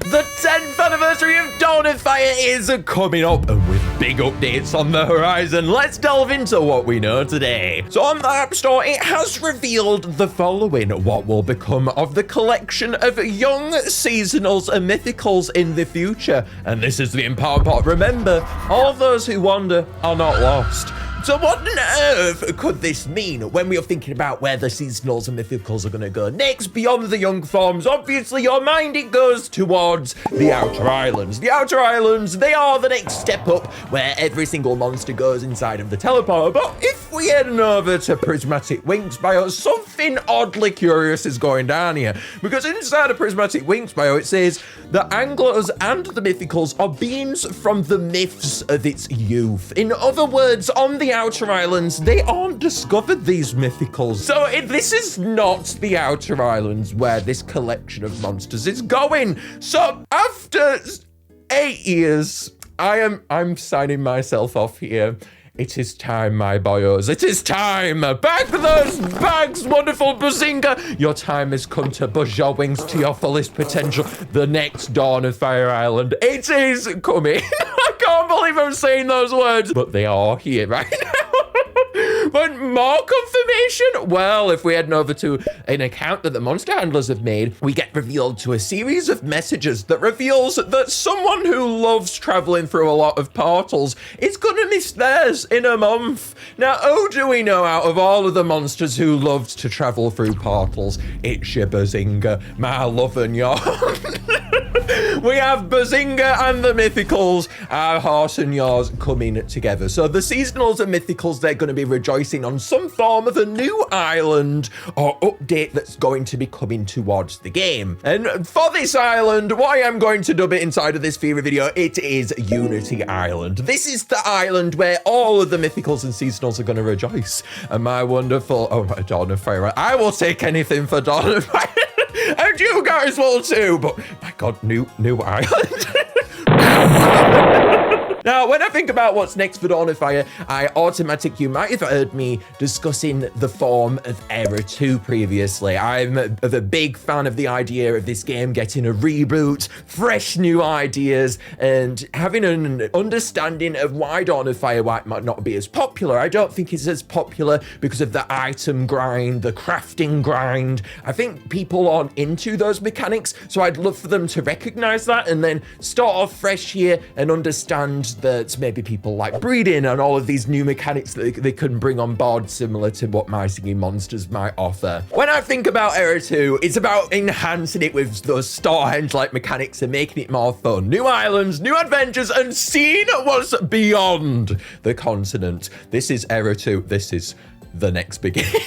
The 10th anniversary of Dawn of Fire is coming up, and with big updates on the horizon, let's delve into what we know today. So on the App Store, it has revealed the following: what will become of the collection of young seasonals and mythicals in the future. And this is the important part. Remember, all those who wander are not lost. So what on earth could this mean when we are thinking about where the seasonals and mythicals are going to go next beyond the young forms? Obviously, your mind, it goes towards the Outer Islands. The Outer Islands, they are the next step up where every single monster goes inside of the teleporter. But if we head over to Prismatic Winks Bio, something oddly curious is going down here. Because inside of Prismatic Winks Bio, it says the Anglos and the mythicals are beings from the myths of its youth. In other words, on the Outer Islands, they aren't discovered these mythicals. So this is not the Outer Islands where this collection of monsters is going. So after 8 years, I'm signing myself off here. It is time, my boyos. It is time. Back those bags, wonderful Bazinga. Your time has come to buzz your wings to your fullest potential. The next Dawn of Fire Island. It is coming. I can't believe I'm saying those words, but they are here right now. But more confirmation? Well, if we head over to an account that the monster handlers have made, we get revealed to a series of messages that reveals that someone who loves traveling through a lot of portals is gonna miss theirs in a month. Now, who do we know out of all of the monsters who loved to travel through portals? It's your Bazinga, my love and your... We have Bazinga and the mythicals, our horse and yours, coming together. So the seasonals and mythicals, they're going to be rejoicing on some form of a new island or update that's going to be coming towards the game. And for this island, what I am going to dub it inside of this theory video, it is Unity Island. This is the island where all of the mythicals and seasonals are going to rejoice. And my wonderful, Dawn of Fire, I will take anything for Dawn of Fire. And you guys will too, but my God, new island. Now, when I think about what's next for Dawn of Fire, you might have heard me discussing the form of Era 2 previously. I'm a big fan of the idea of this game getting a reboot, fresh new ideas, and having an understanding of why Dawn of Fire might not be as popular. I don't think it's as popular because of the item grind, the crafting grind. I think people aren't into those mechanics, so I'd love for them to recognize that and then start off fresh here and understand that maybe people like breeding and all of these new mechanics that they can bring on board, similar to what My Singing Monsters might offer. When I think about Era 2, it's about enhancing it with those Stonehenge-like mechanics and making it more fun. New islands, new adventures, and seeing what's beyond the continent. This is Era 2. This is the next beginning.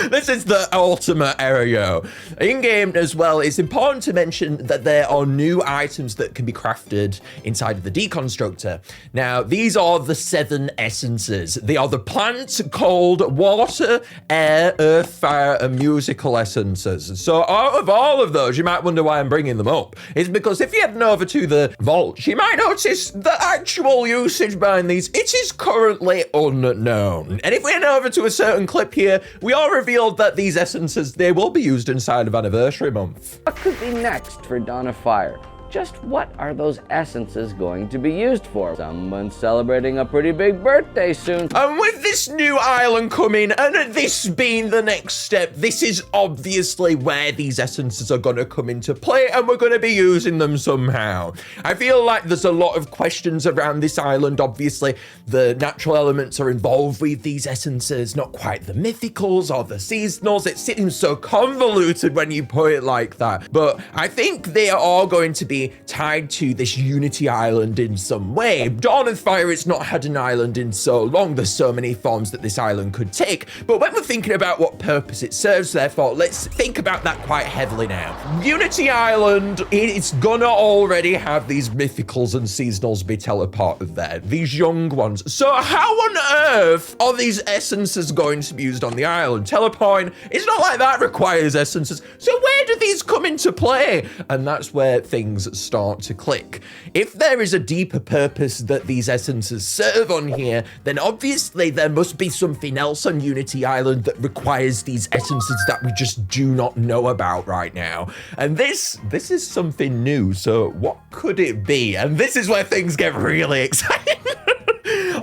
This is the ultimate era, yo. In-game as well, it's important to mention that there are new items that can be crafted inside of the deconstructor. Now, these are the 7 essences. They are the plant, cold, water, air, earth, fire, and musical essences. So out of all of those, you might wonder why I'm bringing them up. It's because if you head over to the vault, you might notice the actual usage behind these. It is currently unknown. And if we head over to a certain clip here, we are revealed that these essences, they will be used inside of Anniversary Month. What could be next for Dawn of Fire? Just what are those essences going to be used for? Someone's celebrating a pretty big birthday soon. And with this new island coming, and this being the next step, this is obviously where these essences are going to come into play, and we're going to be using them somehow. I feel like there's a lot of questions around this island. Obviously, the natural elements are involved with these essences, not quite the mythicals or the seasonals. It seems so convoluted when you put it like that. But I think they are going to be tied to this Unity Island in some way. Dawn of Fire, it's not had an island in so long. There's so many forms that this island could take. But when we're thinking about what purpose it serves, therefore, let's think about that quite heavily now. Unity Island, it's gonna already have these mythicals and seasonals be teleported there, these young ones. So how on earth are these essences going to be used on the island? Teleporting, it's not like that requires essences. So where do these come into play? And that's where things start to click. If there is a deeper purpose that these essences serve on here, then obviously there must be something else on Unity Island that requires these essences that we just do not know about right now. And this is something new, so what could it be? And this is where things get really exciting.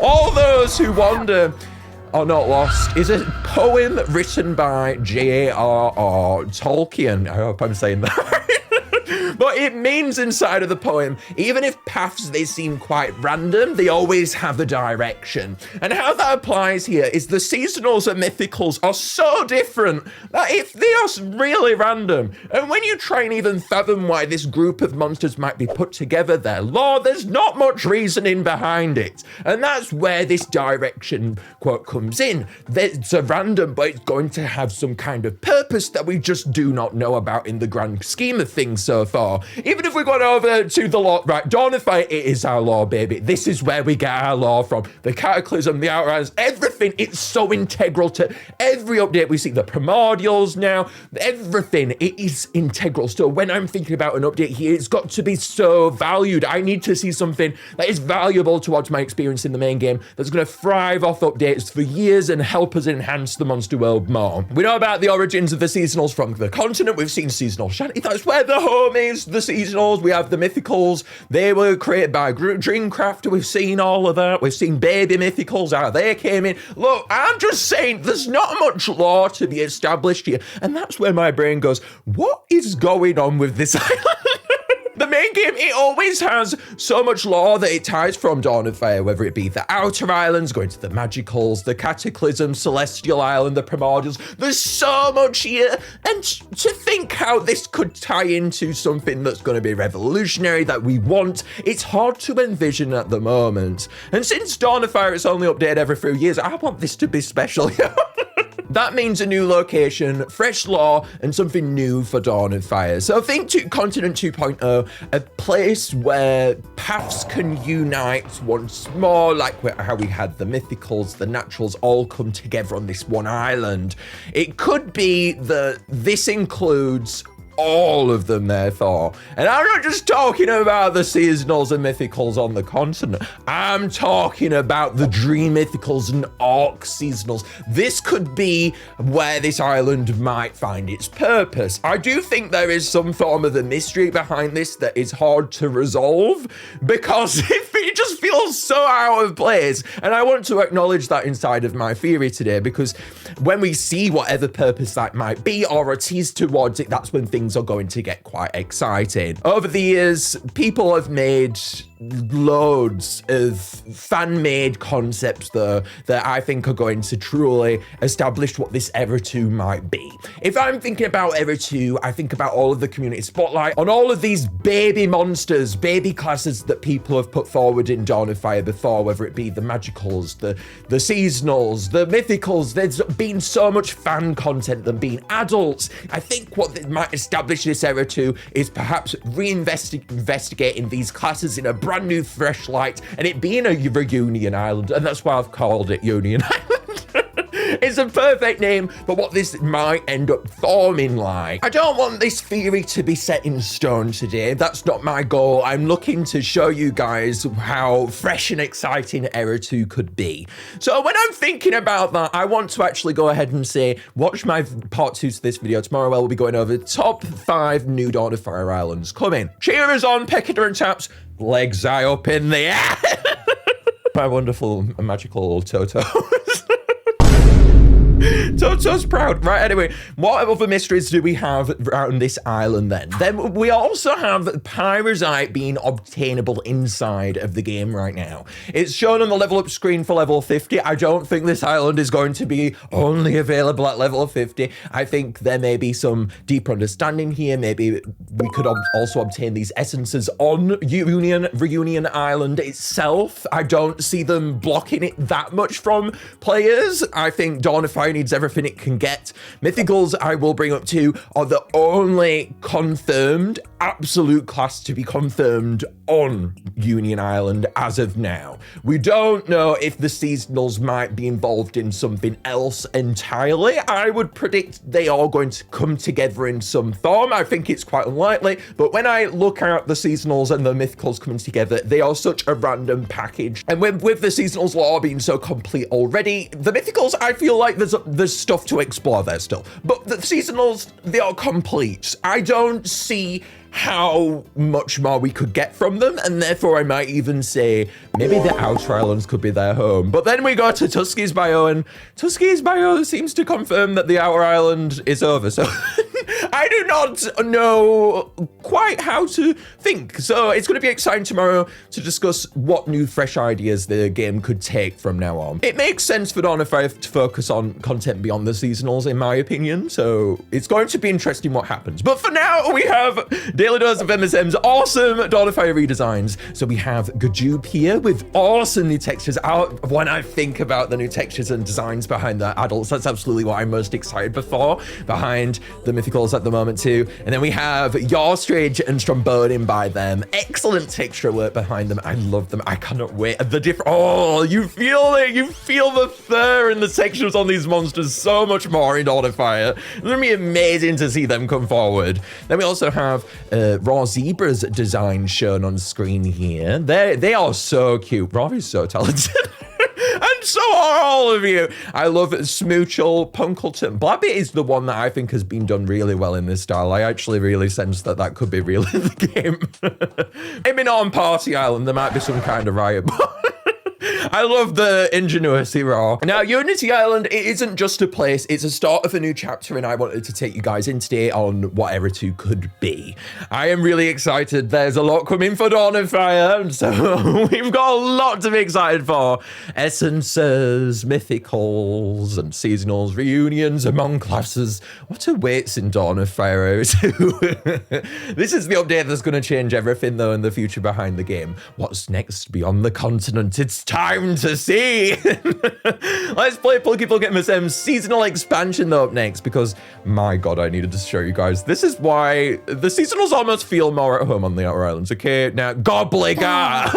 All those who wonder are not lost is a poem written by J.R.R. Tolkien. I hope I'm saying that right. But it means inside of the poem, even if paths, they seem quite random, they always have a direction. And how that applies here is the seasonals and mythicals are so different that if they are really random, and when you try and even fathom why this group of monsters might be put together, their lore, there's not much reasoning behind it. And that's where this direction quote comes in. It's a random, but it's going to have some kind of purpose that we just do not know about in the grand scheme of things so far. Even if we got over to the lore, right, Dawn of Fire, it is our lore, baby. This is where we get our lore from. The Cataclysm, the Outriders, everything, it's so integral to every update we see. The Primordials now, everything, it is integral. So when I'm thinking about an update here, it's got to be so valued. I need to see something that is valuable towards my experience in the main game, that's going to thrive off updates for years and help us enhance the monster world more. We know about the origins of the seasonals from the continent. We've seen seasonal shanty. That's where the home is. The seasonals, we have the mythicals. They were created by Dreamcraft. We've seen all of that. We've seen baby mythicals, how they came in. Look, I'm just saying there's not much lore to be established here. And that's where my brain goes, what is going on with this island? The main game, it always has so much lore that it ties from Dawn of Fire, whether it be the Outer Islands, going to the Magicals, the Cataclysm, Celestial Island, the Primordials. There's so much here. And to think how this could tie into something that's going to be revolutionary, that we want, it's hard to envision at the moment. And since Dawn of Fire is only updated every few years, I want this to be special. That means a new location, fresh lore, and something new for Dawn of Fire. So think to Continent 2.0, a place where paths can unite once more, like how we had the mythicals, the naturals all come together on this one island. It could be that this includes all of them, therefore. And I'm not just talking about the seasonals and mythicals on the continent. I'm talking about the dream mythicals and orc seasonals. This could be where this island might find its purpose. I do think there is some form of a mystery behind this that is hard to resolve, because it just feels so out of place. And I want to acknowledge that inside of my theory today, because when we see whatever purpose that might be, or a tease towards it, that's when things are going to get quite exciting. Over the years, people have made loads of fan-made concepts though that I think are going to truly establish what this Era 2 might be. If I'm thinking about Era 2, I think about all of the community spotlight on all of these baby monsters, baby classes that people have put forward in Dawn of Fire before, whether it be the Magicals, the seasonals, the mythicals. There's been so much fan content than being adults. I think what might establish this Era 2 is perhaps investigating these classes in a brand new fresh light, and it being a reunion island, and that's why I've called it Union Island. It's a perfect name for what this might end up forming like. I don't want this theory to be set in stone today. That's not my goal. I'm looking to show you guys how fresh and exciting Era 2 could be. So when I'm thinking about that, I want to actually go ahead and say, watch my part 2 to this video tomorrow, where we'll be going over the top 5 new Dawn of Fire islands coming. Cheer us on, Peccator and Taps. Legs high up in the air. My wonderful magical Toto. Toto's proud. Right, anyway, what other mysteries do we have around this island then? Then we also have Pyrosite being obtainable inside of the game right now. It's shown on the level up screen for level 50. I don't think this island is going to be only available at level 50. I think there may be some deeper understanding here. Maybe we could also obtain these essences on Reunion Island itself. I don't see them blocking it that much from players. I think Dawn of Fire needs everything it can get. Mythicals, I will bring up too, are the only confirmed absolute class to be confirmed on Union Island as of now. We don't know if the seasonals might be involved in something else entirely. I would predict they are going to come together in some form. I think it's quite unlikely, but when I look at the seasonals and the mythicals coming together, they are such a random package. And with the seasonals lore being so complete already, the mythicals, I feel like there's stuff to explore there still. But the seasonals, they are complete. I don't see how much more we could get from them, and therefore I might even say maybe the Outer Islands could be their home. But then we go to Tusky's bio, and Tusky's bio seems to confirm that the Outer Island is over, so I do not know quite how to think. So it's going to be exciting tomorrow to discuss what new fresh ideas the game could take from now on. It makes sense for Dawn of Fire to focus on content beyond the seasonals, in my opinion, so it's going to be interesting what happens. But for now, we have Daily Dose of MSM's awesome Dawn of Fire redesigns. So we have Gajupe here with awesome new textures. When I think about the new textures and designs behind the adults, that's absolutely what I'm most excited for, behind the mythicals at the moment too. And then we have Yarstridge and Strombonin by them. Excellent texture work behind them. I love them. I cannot wait. Oh, you feel it. You feel the fur and the textures on these monsters so much more in Dawn of Fire. It's gonna be amazing to see them come forward. Then we also have Raw Zebra's design shown on screen here. They are so cute. Raw is so talented. And so are all of you. I love Smoochel, Punkleton. Blabbit is the one that I think has been done really well in this style. I actually really sense that could be real in the game. Maybe not on Party Island. There might be some kind of riot, but I love the ingenuity raw. Now, Unity Island, it isn't just a place, it's a start of a new chapter, and I wanted to take you guys in today on what Era 2 could be. I am really excited. There's a lot coming for Dawn of Fire, so we've got a lot to be excited for. Essences, mythicals, and seasonals, reunions among classes. What awaits in Dawn of Fire Era 2? This is the update that's going to change everything, though, in the future behind the game. What's next beyond the continent? It's time to see. Let's play MSM's seasonal expansion though up next, because my god, I needed to show you guys. This is why the seasonals almost feel more at home on the Outer Islands. Okay, now Gobligar.